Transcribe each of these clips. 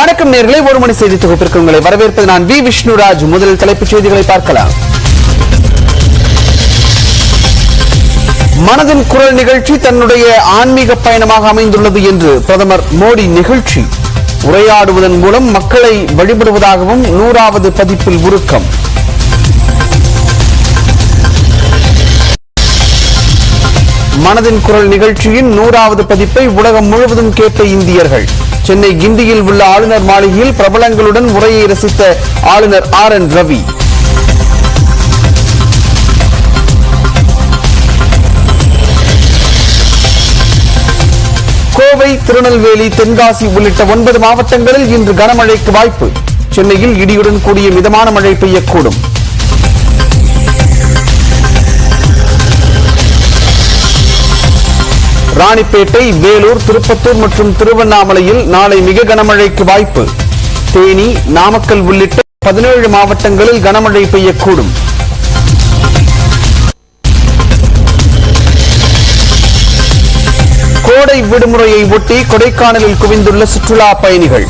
வணக்கம் நேயர்களே, ஒரு மணி செய்தி தொகுப்பிற்கு உங்களை வரவேற்பது நான் வி விஷ்ணுராஜ். முதலில் தலைப்புச் செய்திகளை பார்க்கலாம். மனதின் குரல் நிகழ்ச்சி தன்னுடைய ஆன்மீக பயணமாக அமைந்துள்ளது என்று பிரதமர் மோடி நிகழ்ச்சி. உரையாடுவதன் மூலம் மக்களை வழிபடுவதாகவும் 100வது பதிப்பில் உருக்கம். மனதின் குரல் நிகழ்ச்சியின் 100வது பதிப்பை உலகம் முழுவதும் கேட்ட இந்தியர்கள். சென்னை கிண்டியில் உள்ள ஆளுநர் மாளிகையில் பிரபலங்களுடன் உரையை ரசித்த ஆளுநர் RN ரவி. கோவை, திருநெல்வேலி, தென்காசி உள்ளிட்ட 9 மாவட்டங்களில் இன்று கனமழைக்கு வாய்ப்பு. சென்னையில் இடியுடன் கூடிய மிதமான மழை பெய்யக்கூடும். ராணிப்பேட்டை, வேலூர், திருப்பத்தூர் மற்றும் திருவண்ணாமலையில் நாளை மிக கனமழைக்கு வாய்ப்பு. தேனி, நாமக்கல் உள்ளிட்ட 17 மாவட்டங்களில் கனமழை பெய்யக்கூடும். கோடை விடுமுறையை ஒட்டி கொடைக்கானலில் குவிந்துள்ள சுற்றுலா பயணிகள்.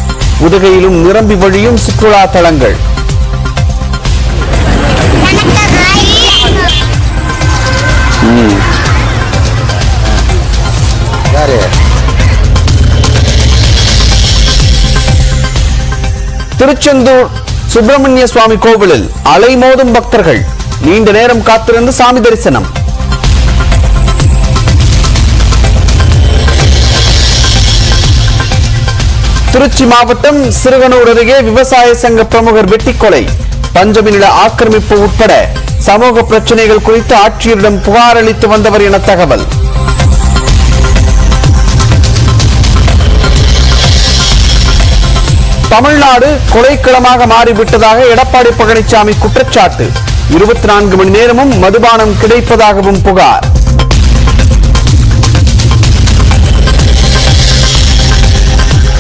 உதகையிலும் நிரம்பி வழியும் சுற்றுலா தலங்கள். திருச்செந்தூர் சுப்பிரமணிய சுவாமி கோவிலில் அலைமோதும் பக்தர்கள். நீண்ட நேரம் காத்திருந்து சாமி தரிசனம். திருச்சி மாவட்டம் சிறுகனூர் அருகே விவசாய சங்க பிரமுகர் வெட்டிக்கொலை. பஞ்சமி நில ஆக்கிரமிப்பு உட்பட சமூக பிரச்சனைகள் குறித்து ஆட்சியரிடம் புகார் அளித்து வந்தவர் என தகவல். தமிழ்நாடு கொலைக்களமாக மாறிவிட்டதாக எடப்பாடி பழனிசாமி குற்றச்சாட்டு. 24 மணி நேரமும் மதுபானம் கிடைப்பதாகவும் புகார்.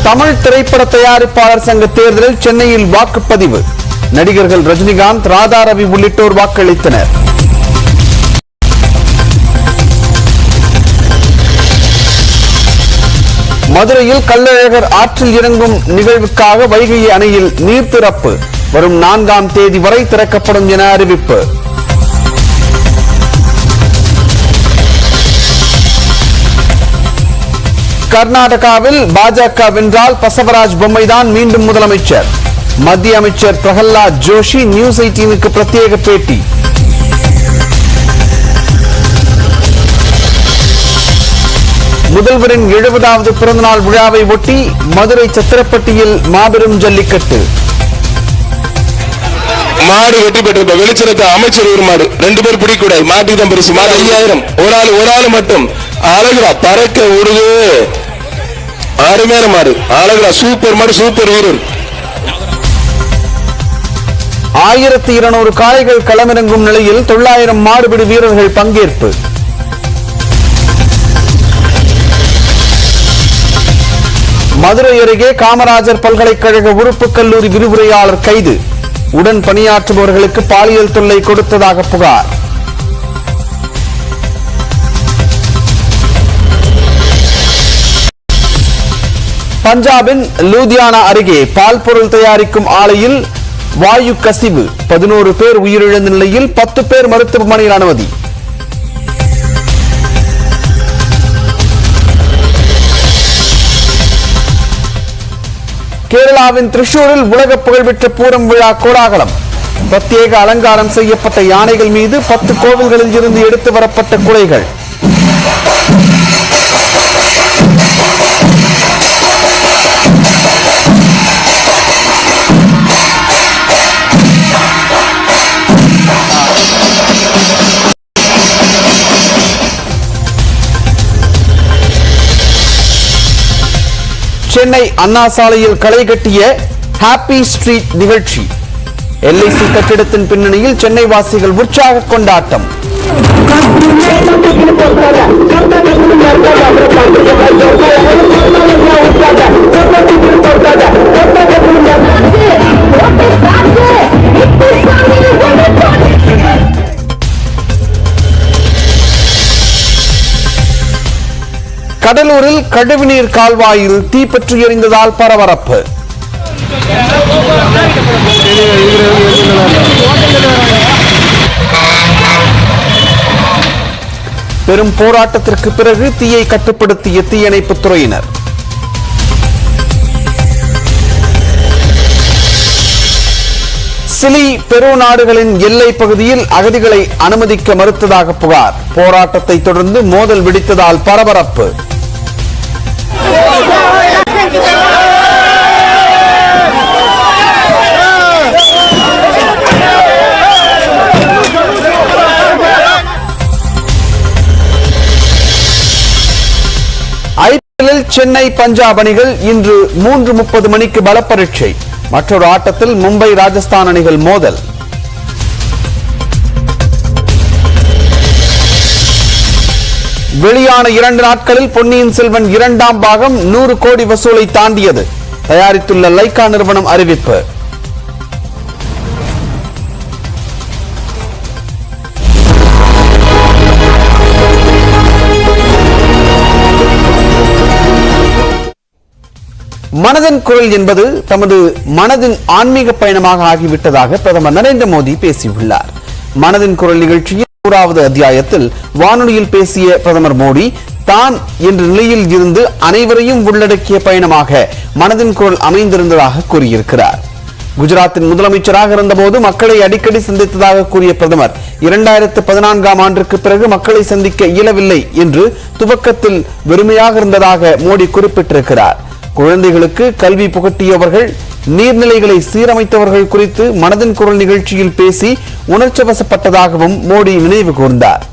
தமிழ் திரைப்பட தயாரிப்பாளர் சங்க தேர்தலில் சென்னையில் வாக்குப்பதிவு. நடிகர்கள் ரஜினிகாந்த், ராதா ரவி உள்ளிட்டோர் வாக்களித்தனர். மதுரையில் கள்ளழகர் ஆற்றில் இறங்கும் நிகழ்வுக்காக வைகை அணையில் நீர் திறப்பு. வரும் 4ஆம் தேதி வரை திறக்கப்படும் என அறிவிப்பு. கர்நாடகாவில் பாஜக வென்றால் பசவராஜ் பொம்மைதான் மீண்டும் முதலமைச்சர். மத்திய அமைச்சர் பிரகலாத் ஜோஷி நியூஸ் 18க்கு பிரத்யேக பேட்டி. முதல்வரின் 70வது பிறந்தநாள் விழாவை ஒட்டி மதுரை சத்திரப்பட்டியில் மாபெரும் ஜல்லிக்கட்டு. மாடு வெட்டி பெற்ற வெளிச்சரத்தை அமைச்சர் ஒரு மாடு 2 பேர் பிடிக்கூடாது. மாட்டுக்கு தான் பரிசு. மாடு 5000. ஒரு ஆள் மட்டும். அழகுரா பறக்க உருது. அருமையான மாடு. அழகுரா சூப்பர் மாடு, சூப்பர் வீரர். 1200 காளைகள் களமிறங்கும் நிலையில் 900 மாடுபிடி வீரர்கள் பங்கேற்பு. மதுரை அருகே காமராஜர் பல்கலைக்கழக உறுப்பு கல்லூரி விரிவுரையாளர் கைது. உடன் பணியாற்றுபவர்களுக்கு பாலியல் தொல்லை கொடுத்ததாக புகார். பஞ்சாபின் லூதியானா அருகே பால் பொருள் தயாரிக்கும் ஆலையில் வாயு கசிவு. 11 பேர் உயிரிழந்த நிலையில் 10 பேர் மருத்துவமனையில் அனுமதி. கேரளாவின் திரிசூரில் உலக புகழ்பெற்ற பூரம் விழா கோலாகலம். பிரத்யேக அலங்காரம் செய்யப்பட்ட யானைகள் மீது 10 கோவில்களில் இருந்து எடுத்து வரப்பட்ட குடைகள். சென்னை அண்ணா சாலையில் களை கட்டிய ஹாப்பி ஸ்ட்ரீட் நிகழ்ச்சி. LIC கட்டிடத்தின் பின்னணியில் சென்னை வாசிகள் உற்சாக கொண்டாட்டம். கடலூரில் கழிவுநீர் கால்வாயில் தீப்பற்றி எரிந்ததால் பரபரப்பு. பெரும் போராட்டத்திற்கு பிறகு தீயை கட்டுப்படுத்திய தீயணைப்புத் துறையினர். சிலி, பெரு நாடுகளின் எல்லை பகுதியில் அகதிகளை அனுமதிக்க மறுத்ததாக புகார். போராட்டத்தை தொடர்ந்து மோதல் வெடித்ததால் பரபரப்பு. ஐபிஎல்லில் சென்னை பஞ்சாப் அணிகள் இன்று 3:30 மணிக்கு பலப்பரீட்சை. மற்றொரு ஆட்டத்தில் மும்பை ராஜஸ்தான் அணிகள் மோதல். வெளியான 2 நாட்களில் பொன்னியின் செல்வன் 2ஆம் பாகம் 100 கோடி வசூலை தாண்டியது. தயாரித்துள்ள லைகா நிறுவனம் அறிவிப்பு. மனதின் குரல் என்பது தமது மனதின் ஆன்மீக பயணமாக ஆகிவிட்டதாக பிரதமர் நரேந்திர மோடி பேசியுள்ளார். மனதின் குரல் நிகழ்ச்சியில் 100வது அத்தியாயத்தில் வானொலியில் பேசிய பிரதமர் மோடி, தான் என்ற நிலையில் இருந்து அனைவரையும் உள்ளடக்கிய பயணமாக மனதின் குரல் அமைந்திருந்ததாக கூறியிருக்கிறார். குஜராத்தின் முதலமைச்சராக இருந்தபோது மக்களை அடிக்கடி சந்தித்ததாக கூறிய பிரதமர், 2014ஆம் ஆண்டிற்கு பிறகு மக்களை சந்திக்க இயலவில்லை என்று துவக்கத்தில் வெறுமையாக இருந்ததாக மோடி குறிப்பிட்டிருக்கிறார். குழந்தைகளுக்கு கல்வி புகட்டியவர்கள், நீர்நிலைகளை சீரமைத்தவர்கள் குறித்து மனதின் குரல் நிகழ்ச்சியில் பேசி உணர்ச்சி வசப்பட்டதாகவும் மோடி நினைவு கூர்ந்தார்.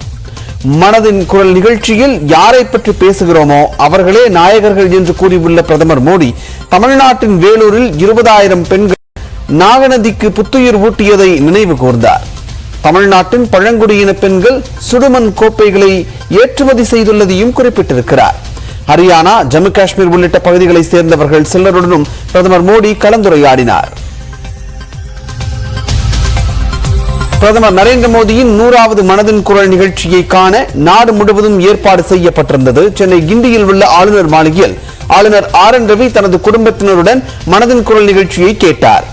மனதின் குரல் நிகழ்ச்சியில் யாரை பற்றி பேசுகிறோமோ அவர்களே நாயகர்கள் என்று கூறியுள்ள பிரதமர் மோடி, தமிழ்நாட்டின் வேலூரில் 20,000 பெண்கள் நாகநதிக்கு புத்துயிர் ஊட்டியதை நினைவு கூர்ந்தார். தமிழ்நாட்டின் பழங்குடியின பெண்கள் சுடுமண் கோப்பைகளை ஏற்றுமதி செய்துள்ளதையும் குறிப்பிட்டிருக்கிறார். ஹரியானா, ஜம்மு காஷ்மீர் உள்ளிட்ட பகுதிகளை சேர்ந்தவர்கள் சிலருடனும் பிரதமர் மோடி கலந்துரையாடினார். பிரதமர் நரேந்திர மோடியின் 100வது மனதின் குரல் நிகழ்ச்சியை காண நாடு முழுவதும் ஏற்பாடு செய்யப்பட்டிருந்தது. சென்னை கிண்டியில் உள்ள ஆளுநர் மாளிகையில் ஆளுநர் RN ரவி தனது குடும்பத்தினருடன் மனதின் குரல் நிகழ்ச்சியை கேட்டார்.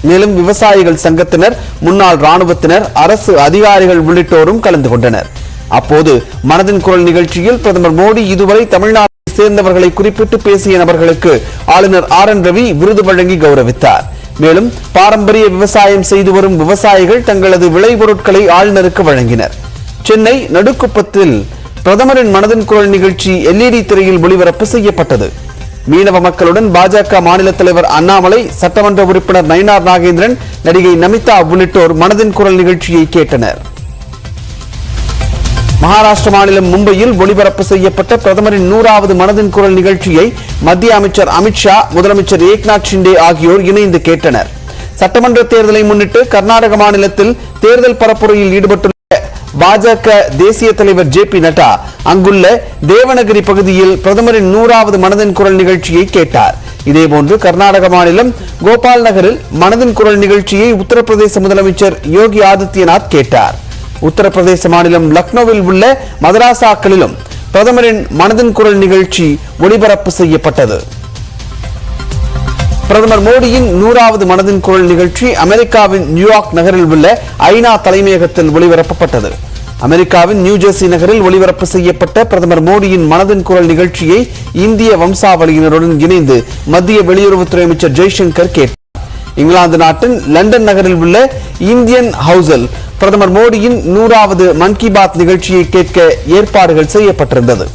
மேலும் விவசாயிகள் சங்கத்தினர், முன்னாள் ராணுவத்தினர், அரசு அதிகாரிகள் உள்ளிட்டோரும் கலந்து கொண்டனர். அப்போது மனதின் குரல் நிகழ்ச்சியில் பிரதமர் மோடி இதுவரை தமிழ்நாட்டை சேர்ந்தவர்களை குறிப்பிட்டு பேசிய நபர்களுக்கு ஆளுநர் RN ரவி விருது வழங்கி கௌரவித்தார். மேலும் பாரம்பரிய விவசாயம் செய்து வரும் விவசாயிகள் தங்களது விளைபொருட்களை ஆளுநருக்கு வழங்கினர். சென்னை நடுக்குப்பத்தில் பிரதமரின் மனதின் குரல் நிகழ்ச்சி LED திரையில் ஒளிபரப்பு செய்யப்பட்டது. மீனவ மக்களுடன் பாஜக மாநில தலைவர் அண்ணாமலை, சட்டமன்ற உறுப்பினர் நயினார் நாகேந்திரன், நடிகை நமிதா உள்ளிட்டோர் மனதின் குரல் நிகழ்ச்சியை கேட்டனர். மகாராஷ்டிர மாநிலம் மும்பையில் ஒளிபரப்பு செய்யப்பட்ட பிரதமரின் 100வது மனதின் குரல் நிகழ்ச்சியை மத்திய அமைச்சர் அமித்ஷா, முதலமைச்சர் ஏக்நாத் ஷிண்டே ஆகியோர் இணைந்து கேட்டனர். சட்டமன்ற தேர்தலை முன்னிட்டு கர்நாடக மாநிலத்தில் தேர்தல் பரப்புரையில் ஈடுபட்டுள்ள பாஜக தேசிய தலைவர் JP நட்டா அங்குள்ள தேவநகரி பகுதியில் பிரதமரின் 100வது மனதின் குரல் நிகழ்ச்சியை கேட்டார். இதேபோன்று கர்நாடக மாநிலம் கோபால் நகரில் மனதின் குரல் நிகழ்ச்சியை உத்தரப்பிரதேச முதலமைச்சர் யோகி ஆதித்யநாத் கேட்டார். உத்தரப்பிரதேச மாநிலம் லக்னோவில் உள்ள மதராசாக்களிலும் பிரதமரின் மனதின் குரல் நிகழ்ச்சி ஒளிபரப்பு செய்யப்பட்டது. பிரதமர் மோடியின் 100வது மனதின் குரல் நிகழ்ச்சி அமெரிக்காவின் நியூயார்க் நகரில் உள்ள ஐநா தலைமையகத்தில் ஒளிபரப்பப்பட்டது. அமெரிக்காவின் நியூஜெர்சி நகரில் ஒளிபரப்பு செய்யப்பட்ட பிரதமர் மோடியின் மனதின் குரல் நிகழ்ச்சியை இந்திய வம்சாவளியினருடன் இணைந்து மத்திய வெளியுறவுத்துறை அமைச்சர் ஜெய்சங்கர் கேட்டார். இங்கிலாந்து நாட்டின் லண்டன் நகரில் உள்ள இந்தியன் ஹவுஸில் பிரதமர் மோடியின் 100வது மன் கி பாத் நிகழ்ச்சியை கேட்க ஏற்பாடுகள் செய்யப்பட்டிருந்தது.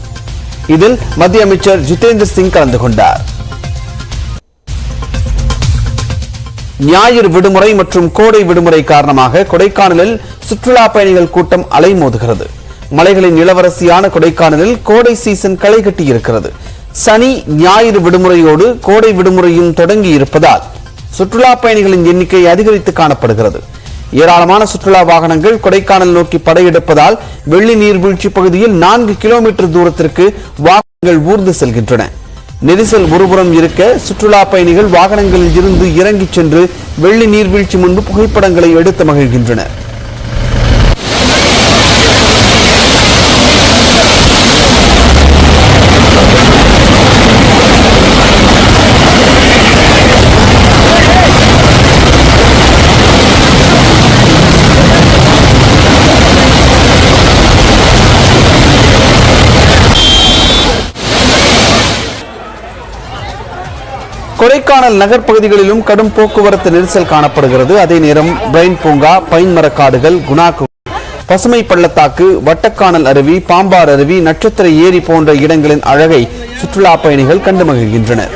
இதில் மத்திய அமைச்சர் ஜிதேந்திர சிங் கலந்து கொண்டார். ஞாயிறு விடுமுறை மற்றும் கோடை விடுமுறை காரணமாக கொடைக்கானலில் சுற்றுலா பயணிகள் கூட்டம் அலைமோதுகிறது. மலைகளின் இளவரசியான கொடைக்கானலில் கோடை சீசன் களை கட்டியிருக்கிறது. சனி, ஞாயிறு விடுமுறையோடு கோடை விடுமுறையும் தொடங்கி இருப்பதால் சுற்றுலா பயணிகளின் எண்ணிக்கை அதிகரித்து காணப்படுகிறது. ஏராளமான சுற்றுலா வாகனங்கள் கொடைக்கானல் நோக்கி படையெடுப்பதால் வெள்ளி நீர்வீழ்ச்சி பகுதியில் 4 கிலோமீட்டர் தூரத்திற்கு வாகனங்கள் ஊர்ந்து செல்கின்றன. நெரிசல் ஒருபுறம் இருக்க சுற்றுலா பயணிகள் வாகனங்களில் இருந்து இறங்கிச் சென்று வெள்ளி நீர்வீழ்ச்சி முன்பு புகைப்படங்களை எடுத்து மகிழ்கின்றனர். கொடைக்கானல் நகர் பகுதிகளிலும் கடும் போக்குவரத்து நெரிசல் காணப்படுகிறது. அதே நேரம் பிரைன் பூங்கா, பைன் மரக்காடுகள், குணா பசுமை பள்ளத்தாக்கு, வட்டக்கானல் அருவி, பாம்பார் அருவி, நட்சத்திர ஏரி போன்ற இடங்களின் அழகை சுற்றுலா பயணிகள் கண்டு மகிழ்கின்றனர்.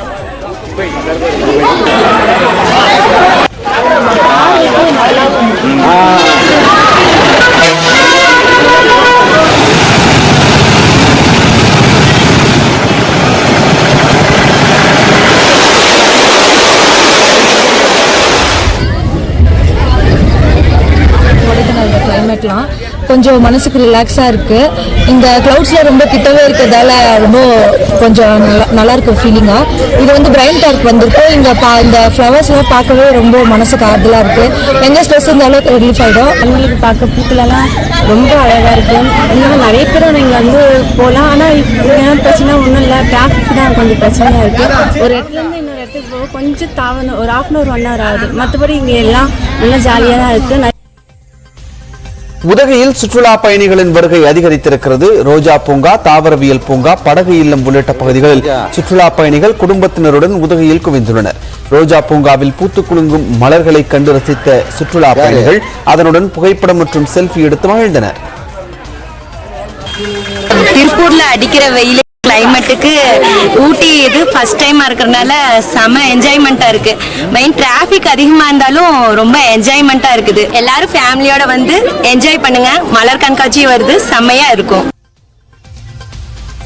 கிளைமேட்லாம் கொஞ்சம் மனசுக்கு ரிலாக்ஸாக இருக்குது. இந்த க்ளவுட்ஸில் ரொம்ப கிட்டவே இருக்கிறதால ரொம்ப கொஞ்சம் நல்லா இருக்கும் ஃபீலிங்காக. இது வந்து பிரைன் பார்க் வந்திருக்கு. இங்கே இந்த ஃப்ளவர்ஸ்லாம் பார்க்கவே ரொம்ப மனசுக்கு ஆறுதலாக இருக்குது. எங்கே ஸ்ட்ரெஸ் இருந்தாலும் ரிலீஃப் ஆகிடும். அவங்களுக்கு பார்க்க பூக்களெல்லாம் ரொம்ப அழகாக இருக்குது. இன்னும் நிறைய பேர் இங்கே வந்து போகலாம். ஆனால் இங்கே பிரச்சனை ஒன்றும் இல்லை, டிராஃபிக் தான் கொஞ்சம் பிரச்சனையாக இருக்குது. ஒரு இடத்துலேருந்து இன்னொரு இடத்துக்கு போக கொஞ்சம் தாவணும், ஒரு 1/2 hour 1 hour ஆகுது. மற்றபடி இங்கே எல்லாம் நல்லா ஜாலியாக தான் இருக்குது. உதகையில் சுற்றுலா பயணிகளின் வருகை அதிகரித்திருக்கிறது. ரோஜா பூங்கா, தாவரவியல் பூங்கா, படகு இல்லம் உள்ளிட்ட பகுதிகளில் சுற்றுலா பயணிகள் குடும்பத்தினருடன் உதகையில் குவிந்துள்ளனர். ரோஜா பூங்காவில் பூத்து குலுங்கும் மலர்களை கண்டு ரசித்த சுற்றுலா பயணிகள் அதனுடன் புகைப்படம் மற்றும் செல்ஃபி எடுத்து மகிழ்ந்தனர். திருப்பூர்ல அடிக்கிற வெயில் கிளைமேட்டுக்கு ஊட்டி இது ஃபர்ஸ்ட் டைமா இருக்கிறதுனால செம என்ஜாய்மெண்டா இருக்கு. மெயின் டிராபிக் அதிகமா இருந்தாலும் ரொம்ப என்ஜாய்மெண்டா இருக்குது. எல்லாரும் ஃபேமிலியோட வந்து என்ஜாய் பண்ணுங்க. மலர் கண்காட்சி வருது, செம்மையா இருக்கும்.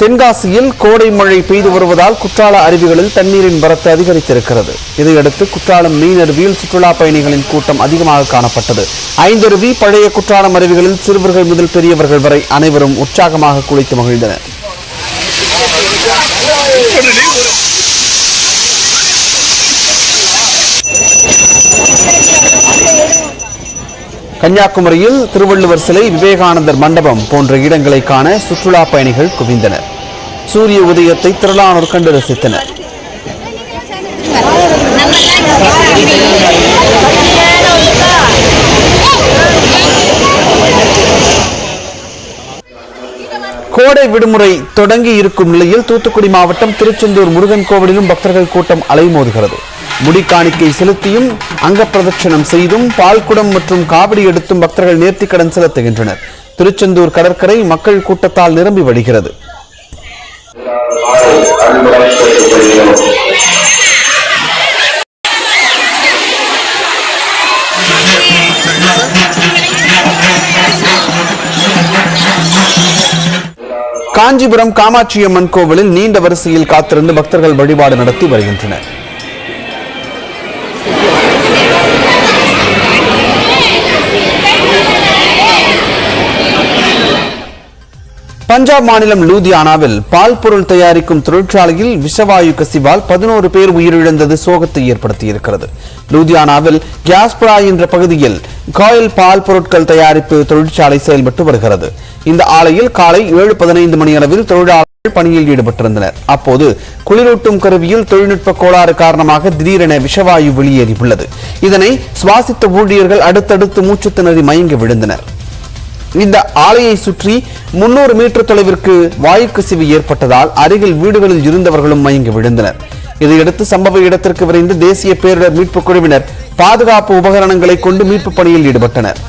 தென்காசியில் கோடை மழை பெய்து வருவதால் குற்றால அருவிகளில் தண்ணீரின் வரத்து அதிகரித்திருக்கிறது. இதையடுத்து குற்றாலம் மீன் அருவியில் சுற்றுலா பயணிகளின் கூட்டம் அதிகமாக காணப்பட்டது. 5 அருவி, பழைய குற்றாலம் அருவிகளில் சிறுவர்கள் முதல் பெரியவர்கள் வரை அனைவரும் உற்சாகமாக குளித்து மகிழ்ந்தனர். கன்னியாகுமரியில் திருவள்ளுவர் சிலை, விவேகானந்தர் மண்டபம் போன்ற இடங்களை காண சுற்றுலா பயணிகள் குவிந்தனர். சூரிய உதயத்தை திரளானோர் கண்டு ரசித்தனர். கோடை விடுமுறை தொடங்கி இருக்கும் நிலையில் தூத்துக்குடி மாவட்டம் திருச்செந்தூர் முருகன் கோவிலிலும் பக்தர்கள் கூட்டம் அலைமோதுகிறது. முடிக்காணிக்கை செலுத்தியும் அங்கப்பிரதட்சணம் செய்தும் பால்குடம் மற்றும் காவடி எடுத்தும் பக்தர்கள் நேர்த்திக்கடன் செலுத்துகின்றனர். திருச்செந்தூர் கடற்கரை மக்கள் கூட்டத்தால் நிரம்பி வழிகிறது. காஞ்சிபுரம் காமாட்சியம்மன் கோவிலில் நீண்ட வரிசையில் காத்திருந்து பக்தர்கள் வழிபாடு நடத்தி வருகின்றனர். பஞ்சாப் மாநிலம் லூதியானாவில் பால் பொருள் தயாரிக்கும் தொழிற்சாலையில் விஷவாயு கசிவால் 11 பேர் உயிரிழந்தது சோகத்தை ஏற்படுத்தியிருக்கிறது. லூதியானாவில் கியாஸ்புரா என்ற பகுதியில் காயில் பால் பொருட்கள் தயாரிப்பு தொழிற்சாலை செயல்பட்டு வருகிறது. இந்த ஆலையில் காலை 7:15 மணி அளவில் தொழிலாளர்கள் பணியில் ஈடுபட்டிருந்தனர். அப்போது குளிரூட்டும் கருவியில் தொழில்நுட்ப கோளாறு காரணமாக திடீரென விஷவாயு வெளியேறியுள்ளது. இதனை சுவாசித்த ஊழியர்கள் அடுத்தடுத்து மூச்சு திணறி மயங்கி விழுந்தனர். இந்த ஆலையை சுற்றி 300 மீட்டர் தொலைவிற்கு வாயு கசிவு ஏற்பட்டதால் அருகில் வீடுகளில் இருந்தவர்களும் மயங்கி விழுந்தனர். இதையடுத்து சம்பவ இடத்திற்கு விரைந்து தேசிய பேரிடர் மீட்புக் குழுவினர் பாதுகாப்பு உபகரணங்களை கொண்டு மீட்பு பணியில் ஈடுபட்டனர்.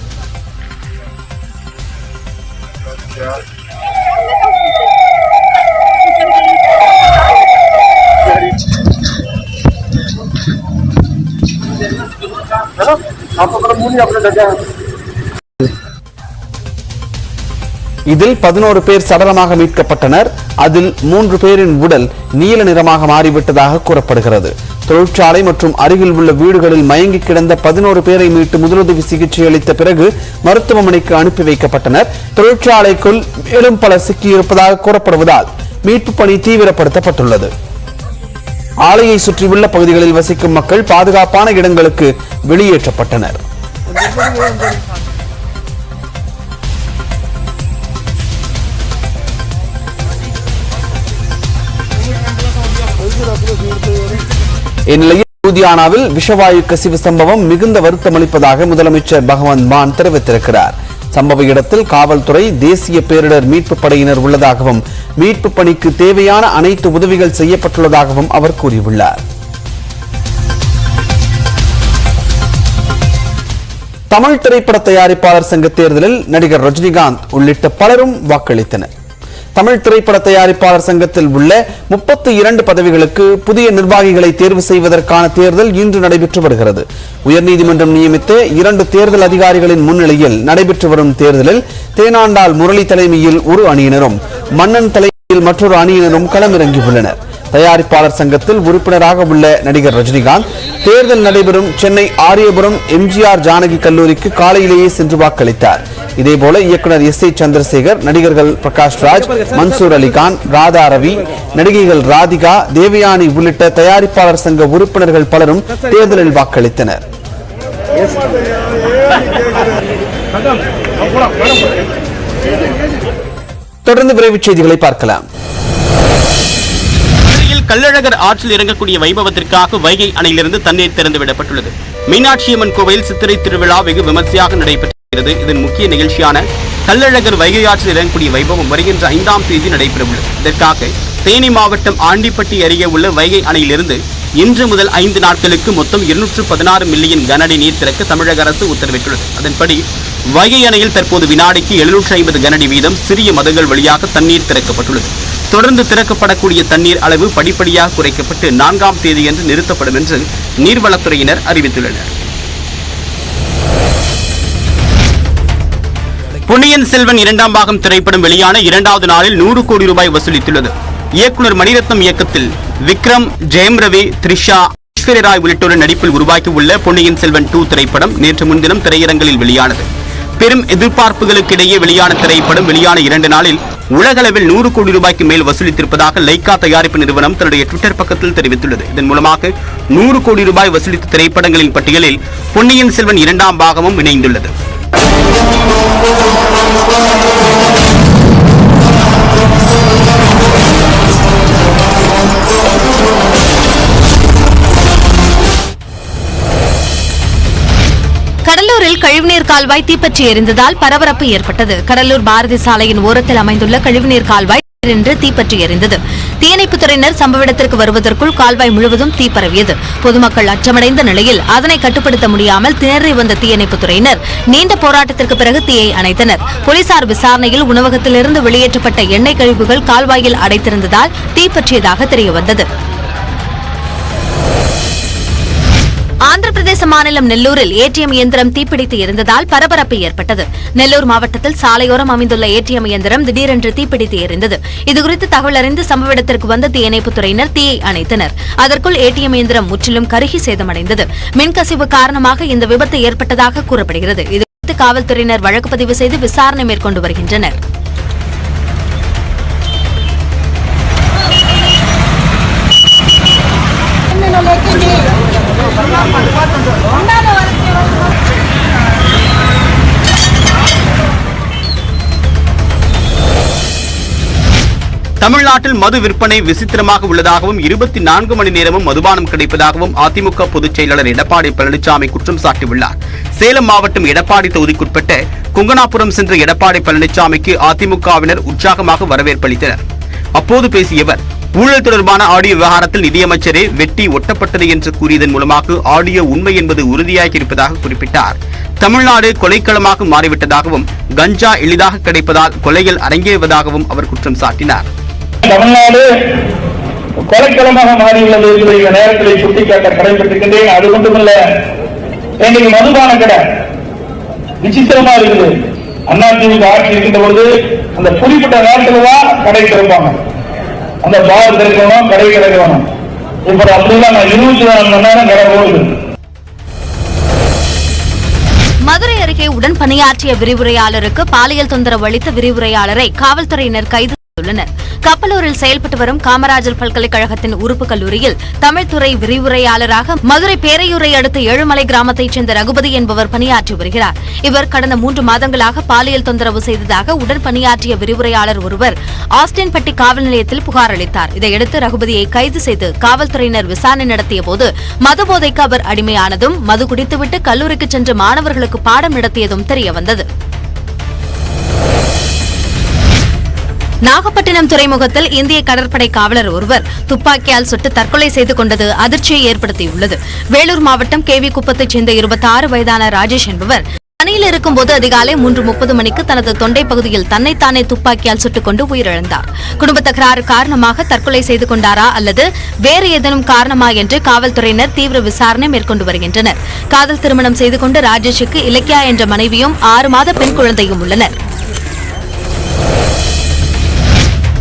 இதில் 11 பேர் சடலமாக மீட்கப்பட்டனர். அதில் 3 பேரின் உடல் நீல நிறமாக மாறிவிட்டதாக கூறப்படுகிறது. தொழிற்சாலை மற்றும் அருகில் உள்ள வீடுகளில் மயங்கி கிடந்த 11 பேரை மீட்டு முதலுதவி சிகிச்சை அளித்த பிறகு மருத்துவமனைக்கு அனுப்பி வைக்கப்பட்டனர். தொழிற்சாலைக்குள் மேலும் பலர் சிக்கியிருப்பதாக கூறப்படுவதால் மீட்பு பணி தீவிரப்படுத்தப்பட்டுள்ளது. ஆலையை சுற்றியுள்ள பகுதிகளில் வசிக்கும் மக்கள் பாதுகாப்பான இடங்களுக்கு வெளியேற்றப்பட்டனர். இந்நிலையில் லூதியானாவில் விஷவாயு கசிவு சம்பவம் மிகுந்த வருத்தமளிப்பதாக முதலமைச்சர் பகவந்த் மான் தெரிவித்திருக்கிறார். சம்பவ இடத்தில் காவல்துறை, தேசிய பேரிடர் மீட்பு படையினர் உள்ளதாகவும் மீட்பு பணிக்கு தேவையான அனைத்து உதவிகள் செய்யப்பட்டுள்ளதாகவும் அவர் கூறியுள்ளார். தமிழ் திரைப்பட தயாரிப்பாளர் சங்க தேர்தலில் நடிகர் ரஜினிகாந்த் உள்ளிட்ட பலரும் வாக்களித்தனர். தமிழ் திரைப்பட தயாரிப்பாளர் சங்கத்தில் உள்ள 32 பதவிகளுக்கு புதிய நிர்வாகிகளை தேர்வு செய்வதற்கான தேர்தல் இன்று நடைபெற்று வருகிறது. உயர்நீதிமன்றம் நியமித்த 2 தேர்தல் அதிகாரிகளின் முன்னிலையில் நடைபெற்று வரும் தேர்தலில் தேனாண்டாள் முரளி தலைமையில் ஒரு அணியினரும் மன்னன் தலைமையில் மற்றொரு அணியினரும் களமிறங்கியுள்ளனர். தயாரிப்பாளர் சங்கத்தில் உறுப்பினராக உள்ள நடிகர் ரஜினிகாந்த் தேர்தல் நடைபெறும் சென்னை ஆரியபுரம் எம்ஜிஆர் ஜானகி கல்லூரிக்கு காலையிலேயே சென்று வாக்களித்தார். இதேபோல இயக்குனர் எஸ். ஏ. சந்திரசேகர், நடிகர்கள் பிரகாஷ் ராஜ், மன்சூர் அலிகான், ராதா ரவி, நடிகைகள் ராதிகா, தேவயானி உள்ளிட்ட தயாரிப்பாளர் சங்க உறுப்பினர்கள் பலரும் தேர்தலில் வாக்களித்தனர். தொடர்ந்து விரைவுச் செய்திகளை பார்க்கலாம். கள்ளழகர் ஆற்றில் இறங்கக்கூடிய வைபவத்திற்காக வைகை அணையிலிருந்து தண்ணீர் திறந்துவிடப்பட்டுள்ளது. மீனாட்சியம்மன் கோவில் சித்திரை திருவிழா வெகு விமர்சையாக நடைபெற்றது. இதன் முக்கிய நிகழ்ச்சியான கள்ளழகர் வைகை ஆற்றில் இறங்கக்கூடிய வைபவம் வருகின்ற 5ஆம் தேதி நடைபெறவுள்ளது. இதற்காக தேனி மாவட்டம் ஆண்டிப்பட்டி அருகே உள்ள வைகை அணையிலிருந்து இன்று முதல் 5 நாட்களுக்கு மொத்தம் 216 மில்லியன் கனஅடி நீர் திறக்க தமிழக அரசு உத்தரவிட்டுள்ளது. அதன்படி வைகை அணையில் தற்போது வினாடிக்கு 750 கனஅடி வீதம் சிறிய மதகுகள் வழியாக தண்ணீர் திறக்கப்பட்டுள்ளது. தொடர்ந்து திறக்கப்படக்கூடிய தண்ணீர் அளவு படிப்படியாக குறைக்கப்பட்டு 4ஆம் தேதியன்று நிறுத்தப்படும் என்று நீர்வளத்துறையினர் அறிவித்துள்ளனர். பொன்னியின் செல்வன் 2ஆம் பாகம் திரைப்படம் வெளியான 2வது நாளில் 100 கோடி ரூபாய் வசூலித்துள்ளது. இயக்குனர் மணிரத்னம் இயக்கத்தில் விக்ரம், ஜெயம் ரவி, த்ரிஷா, ஐஸ்வர்யா ராய் உள்ளிட்டோர் நடிப்பில் உருவாக்கியுள்ள பொன்னியின் செல்வன் 2 திரைப்படம் நேற்று முன்தினம் திரையரங்கில் வெளியானது. பெரும் எதிர்பார்ப்புகளுக்கு இடையே வெளியான திரைப்படம் வெளியான 2 நாளில் உலகளவில் 100 கோடி ரூபாய்க்கு மேல் வசூலித்திருப்பதாக லைகா தயாரிப்பு நிறுவனம் தன்னுடைய ட்விட்டர் பக்கத்தில் தெரிவித்துள்ளது. இதன் மூலமாக 100 கோடி ரூபாய் வசூலித்த திரைப்படங்களின் பட்டியலில் பொன்னியின் செல்வன் 2ஆம் பாகமும் இணைந்துள்ளது. கடலூரில் கழிவுநீர் கால்வாய் தீப்பற்றி எரிந்ததால் பரபரப்பு ஏற்பட்டது. கடலூர் பாரதி சாலையின் ஓரத்தில் அமைந்துள்ள கழிவுநீர் கால்வாய் திடீரென்று தீப்பற்றி எரிந்தது. தீயணைப்புத்துறையினர் சம்பவ இடத்திற்கு வருவதற்குள் கால்வாய் முழுவதும் தீப்பரவியது. பொதுமக்கள் அச்சமடைந்த நிலையில் அதனை கட்டுப்படுத்த முடியாமல் திணறி வந்த தீயணைப்புத்துறையினர் நீண்ட போராட்டத்திற்கு பிறகு தீயை அணைத்தனர். போலீசார் விசாரணையில் உணவகத்திலிருந்து வெளியேற்றப்பட்ட எண்ணெய் கழிவுகள் கால்வாயில் அடைத்திருந்ததால் தீப்பற்றியதாக தெரியவந்தது. ஆந்திர பிரதேச மாநிலம் நெல்லூரில் ஏடிஎம் இயந்திரம் தீப்பிடித்து எரிந்ததால் பரபரப்பு ஏற்பட்டது. நெல்லூர் மாவட்டத்தில் சாலையோரம் அமைந்துள்ள ஏடிஎம் இயந்திரம் திடீரென்று தீப்பிடித்து எரிந்தது. இதுகுறித்து தகவல் அறிந்து சம்பவ இடத்திற்கு வந்த தீயணைப்புத்துறையினர் தீயை அணைத்தனர். அதற்குள் ஏடிஎம் இயந்திரம் முற்றிலும் கருகி சேதமடைந்தது. மின்கசிவு காரணமாக இந்த விபத்து ஏற்பட்டதாக கூறப்படுகிறது. இதுகுறித்து காவல்துறையினர் வழக்கு பதிவு செய்து விசாரணை மேற்கொண்டு வருகின்றனர். தமிழ்நாட்டில் மது விற்பனை விசித்திரமாக உள்ளதாகவும் 24 மணி நேரமும் மதுபானம் கிடைப்பதாகவும் அதிமுக பொதுச் செயலாளர் எடப்பாடி பழனிசாமி குற்றம் சாட்டியுள்ளார். சேலம் மாவட்டம் எடப்பாடி தொகுதிக்குட்பட்ட குங்கனாபுரம் சென்ற எடப்பாடி பழனிசாமிக்கு அதிமுகவினர் உற்சாகமாக வரவேற்பளித்தனர். அப்போது பேசிய அவர், ஊழல் தொடர்பான ஆடியோ விவகாரத்தில் நிதியமைச்சரே வெட்டி ஒட்டப்பட்டது என்று கூறியதன் மூலமாக ஆடியோ உண்மை என்பது உறுதியாகி இருப்பதாக குறிப்பிட்டார். தமிழ்நாடு கொலைக்களமாக மாறிவிட்டதாகவும் கஞ்சா எளிதாக கிடைப்பதால் கொலைகள் அரங்கேறுவதாகவும் அவர் குற்றம் சாட்டினார். தமிழ்நாடு கொலைக்களமாக மாறியுள்ளது என்பதை இந்த நேரத்தில் சுட்டிக்காட்ட கடமைப்பட்டிருக்கின்றேன். அது மட்டுமல்ல, இன்னைக்கு மதுபான கடை விசித்திரமா இருக்குது. அதிமுக ஆட்சி இருக்கின்ற பொழுது அந்த குறிப்பிட்ட நேரத்தில் தான் கடை திறப்பாங்க. அந்த பார் திறக்கணும், கடை திறக்கணும். இப்ப அப்படிலாம் 24 மணி நேரம் கடை போகுது. மதுரை அருகே உடன் பணியாற்றிய விரிவுரையாளருக்கு பாலியல் தொந்தரவு அளித்த விரிவுரையாளரை காவல்துறையினர் கைது செய்துள்ளனர். கப்பலூரில் செயல்பட்டு வரும் காமராஜர் பல்கலைக்கழகத்தின் உறுப்பு கல்லூரியில் தமிழ்துறை விரிவுரையாளராக மதுரை பேரையூரை அடுத்த ஏழுமலை கிராமத்தைச் சேர்ந்த ரகுபதி என்பவர் பணியாற்றி வருகிறார். இவர் கடந்த 3 மாதங்களாக பாலியல் தொந்தரவு செய்ததாக உடன் பணியாற்றிய விரிவுரையாளர் ஒருவர் ஆஸ்டின்பட்டி காவல் நிலையத்தில் புகார் அளித்தார். இதையடுத்து ரகுபதியை கைது செய்து காவல்துறையினர் விசாரணை நடத்திய போது மது போதைக்கு அவர் அடிமையானதும் மது குடித்துவிட்டு கல்லூரிக்கு சென்று மாணவர்களுக்கு பாடம் நடத்தியதும் தெரியவந்தது. நாகப்பட்டினம் துறைமுகத்தில் இந்திய கடற்படை காவலர் ஒருவர் துப்பாக்கியால் சுட்டு தற்கொலை செய்து கொண்டது அதிர்ச்சியை ஏற்படுத்தியுள்ளது. வேலூர் மாவட்டம் கேவி குப்பத்தைச் சேர்ந்த 26 வயதான ராஜேஷ் என்பவர் பணியில் இருக்கும்போது அதிகாலை 3:30 மணிக்கு தனது தொண்டை பகுதியில் தன்னைத்தானே துப்பாக்கியால் சுட்டுக் கொண்டு உயிரிழந்தார். குடும்ப தகராறு காரணமாக தற்கொலை செய்து கொண்டாரா அல்லது வேறு ஏதேனும் காரணமா என்று காவல்துறையினர் தீவிர விசாரணை மேற்கொண்டு வருகின்றனர். காதல் திருமணம் செய்து கொண்டு ராஜேஷுக்கு இலக்கியா என்ற மனைவியும் 6 மாத பெண் குழந்தையும் உள்ளனர்.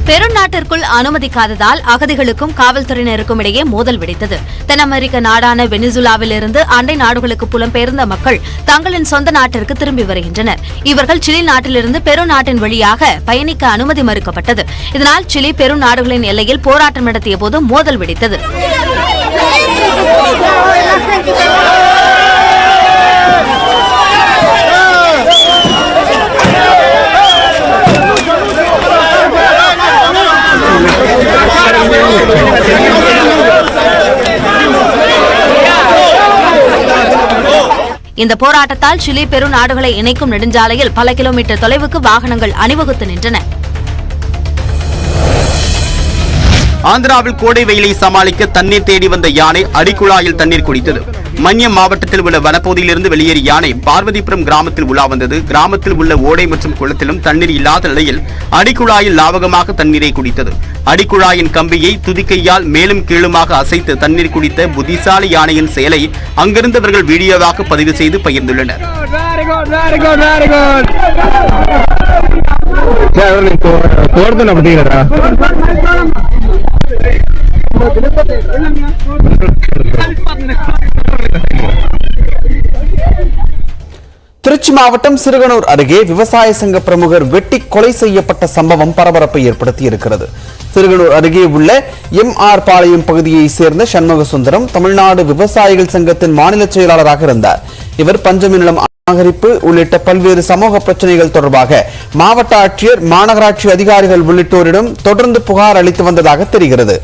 பெருநாட்டிற்குள் அனுமதிக்காததால் அகதிகளுக்கும் காவல்துறையினருக்கும் இடையே மோதல் வெடித்தது. தென் அமெரிக்க நாடான வெனிசுலாவிலிருந்து அண்டை நாடுகளுக்கு புலம்பெயர்ந்த மக்கள் தங்களின் சொந்த நாட்டிற்கு திரும்பி வருகின்றனர். இவர்கள் சிலி நாட்டிலிருந்து பெரு நாட்டின் வழியாக பயணிக்க அனுமதி மறுக்கப்பட்டது. இதனால் சிலி பெரு நாடுகளின் எல்லையில் போராட்டம் நடத்திய போது மோதல் வெடித்தது. இந்த போராட்டத்தால் சிலி பெரு நாடுகளை இணைக்கும் நெடுஞ்சாலையில் பல கிலோமீட்டர் தொலைவுக்கு வாகனங்கள் அணிவகுத்து நின்றன. ஆந்திராவில் கோடை வெயிலை சமாளிக்க தண்ணீர் தேடி வந்த யானை அடிக்குழாயில் தண்ணீர் குடித்தது. மன்யம் மாவட்டத்தில் உள்ள வனப்பகுதியிலிருந்து வெளியேறிய யானை பார்வதிபுரம் கிராமத்தில் உலா வந்தது. கிராமத்தில் உள்ள ஓடை மற்றும் குளத்திலும் தண்ணீர் இல்லாத நிலையில் அடிக்குழாயில் லாவகமாக தண்ணீரை குடித்தது. அடிக்குழாயின் கம்பியை துதிக்கையால் மேலும் கீழுமாக அசைத்து தண்ணீர் குடித்த புத்திசாலி யானையின் செயலை அங்கிருந்தவர்கள் வீடியோவாக பதிவு செய்து பகிர்ந்துள்ளனர். திருச்சி மாவட்டம் சிறுகனூர் அருகே விவசாய சங்க பிரமுகர் வெட்டி கொலை செய்யப்பட்ட சம்பவம் பரபரப்பை ஏற்படுத்தி இருக்கிறது. சிறுகனூர் அருகே உள்ள எம்.ஆர். பாளையம் பகுதியை சேர்ந்த சண்முக சுந்தரம் தமிழ்நாடு விவசாயிகள் சங்கத்தின் மாநில செயலாளராக இருந்தார். இவர் பஞ்சமி நிலம் அபகரிப்பு உள்ளிட்ட பல்வேறு சமூக பிரச்சனைகள் தொடர்பாக மாவட்ட ஆட்சியர், மாநகராட்சி அதிகாரிகள் உள்ளிட்டோரிடம் தொடர்ந்து புகார் அளித்து வந்ததாக தெரிகிறது.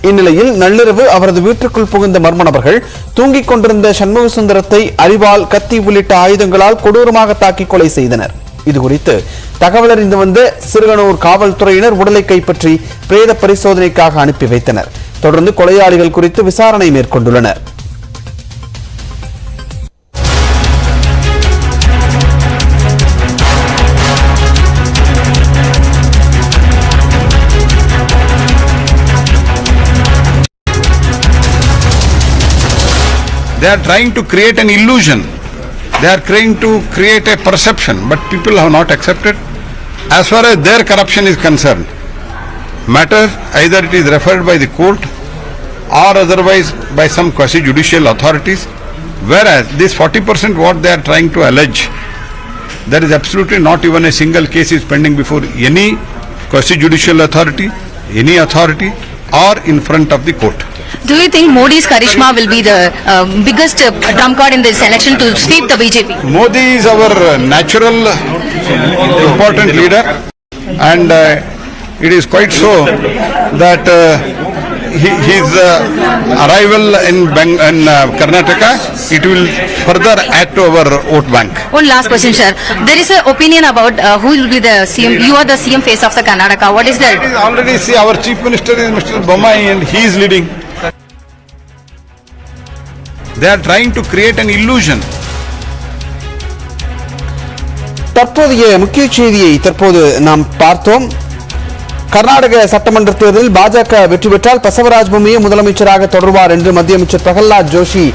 இந்நிலையில் நள்ளிரவு அவரது வீட்டுக்குள் புகுந்த மர்ம நபர்கள் தூங்கிக் கொண்டிருந்த சண்முக சுந்தரத்தை அரிவாள், கத்தி உள்ளிட்ட ஆயுதங்களால் கொடூரமாக தாக்கி கொலை செய்தனர். இதுகுறித்து தகவல் அறிந்து வந்த சிறுகனூர் காவல்துறையினர் உடலை கைப்பற்றி பிரேத பரிசோதனைக்காக அனுப்பி வைத்தனர். தொடர்ந்து கொலையாளிகள் குறித்து விசாரணை மேற்கொண்டுள்ளனர். They are trying to create an illusion. They are trying to create a perception, but people have not accepted. As far as their corruption is concerned, matter either it is referred by the court or otherwise by some quasi-judicial authorities. Whereas this 40% what they are trying to allege, there is absolutely not even a single case is pending before any quasi-judicial authority, any authority, or in front of the court. Do you think Modi's charisma will be the biggest trump card in this election to sweep the BJP? Modi is our natural important leader, and it is quite so that his arrival in Karnataka, it will further add to our vote bank. One last question, sir. There is an opinion about who will be the CM. You are the CM face of the Karnataka. What is that? Already see our chief minister is Mr. Bommai, and he is leading. They are trying to create an illusion. தற்போதைய முக்கிய செய்தியை தற்போது நாம் பார்த்தோம். கர்நாடக சட்டமன்ற தேர்தலில் பாஜக வெற்றி பெற்றால் பசவராஜ் பொம்மையை முதலமைச்சராக தொடர்வார் என்று மத்திய அமைச்சர் பிரகலாத் ஜோஷி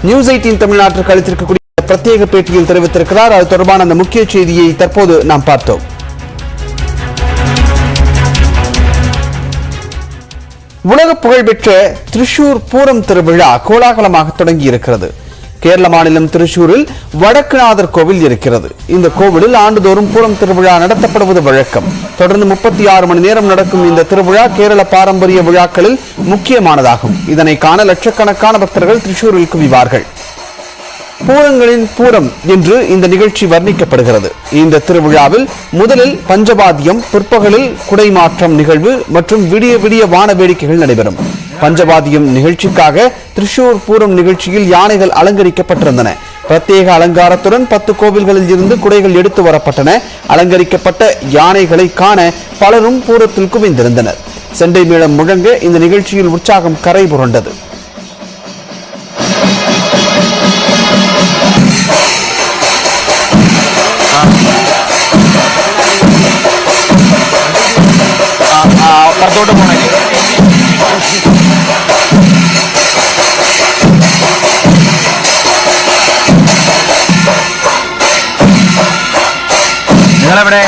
நியூஸ் 18 தமிழ்நாட்டிற்கு அளித்திருக்கக்கூடிய பிரத்யேக பேட்டியில் தெரிவித்திருக்கிறார். அது தொடர்பான அந்த முக்கிய செய்தியை தற்போது நாம் பார்த்தோம். உலக புகழ்பெற்ற திரிசூர் பூரம் திருவிழா கோலாகலமாக தொடங்கி இருக்கிறது. கேரள மாநிலம் திரிசூரில் வடக்குநாதர் கோவில் இருக்கிறது. இந்த கோவிலில் ஆண்டுதோறும் பூரம் திருவிழா நடத்தப்படுவது வழக்கம். தொடர்ந்து 36 மணி நேரம் நடக்கும் இந்த திருவிழா கேரள பாரம்பரிய விழாக்களில் முக்கியமானதாகும். இதனை காண லட்சக்கணக்கான பக்தர்கள் திரிசூரில் குவிவார்கள். பூரங்களின் பூரம் என்று இந்த நிகழ்ச்சி வர்ணிக்கப்படுகிறது. இந்த திருவிழாவில் முதலில் பஞ்சவாத்தியம், பிற்பகலில் குடைமாற்றம் நிகழ்வு மற்றும் விடிய விடிய வான வேடிக்கைகள் நடைபெறும். பஞ்சவாத்தியம் நிகழ்ச்சிக்காக திரிசூர் பூரம் நிகழ்ச்சியில் யானைகள் அலங்கரிக்கப்பட்டிருந்தன. பிரத்யேக அலங்காரத்துடன் 10 கோவில்களில் இருந்து குடைகள் எடுத்து வரப்பட்டன. அலங்கரிக்கப்பட்ட யானைகளை காண பலரும் பூரத்தில் குவிந்திருந்தனர். செண்டை மேளம் முழங்க இந்த நிகழ்ச்சியில் உற்சாகம் கரை புரண்டது. പുറത്തോട്ട് പോകണേ. നിങ്ങളെവിടെ?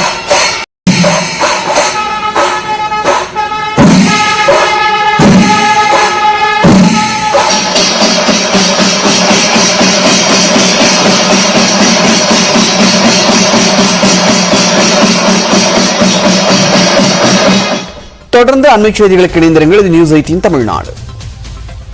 தொடர்ந்து அண்மைச் செய்திகளுக்கு இணைந்திருங்கள். இது நியூஸ் 18 தமிழ்நாடு.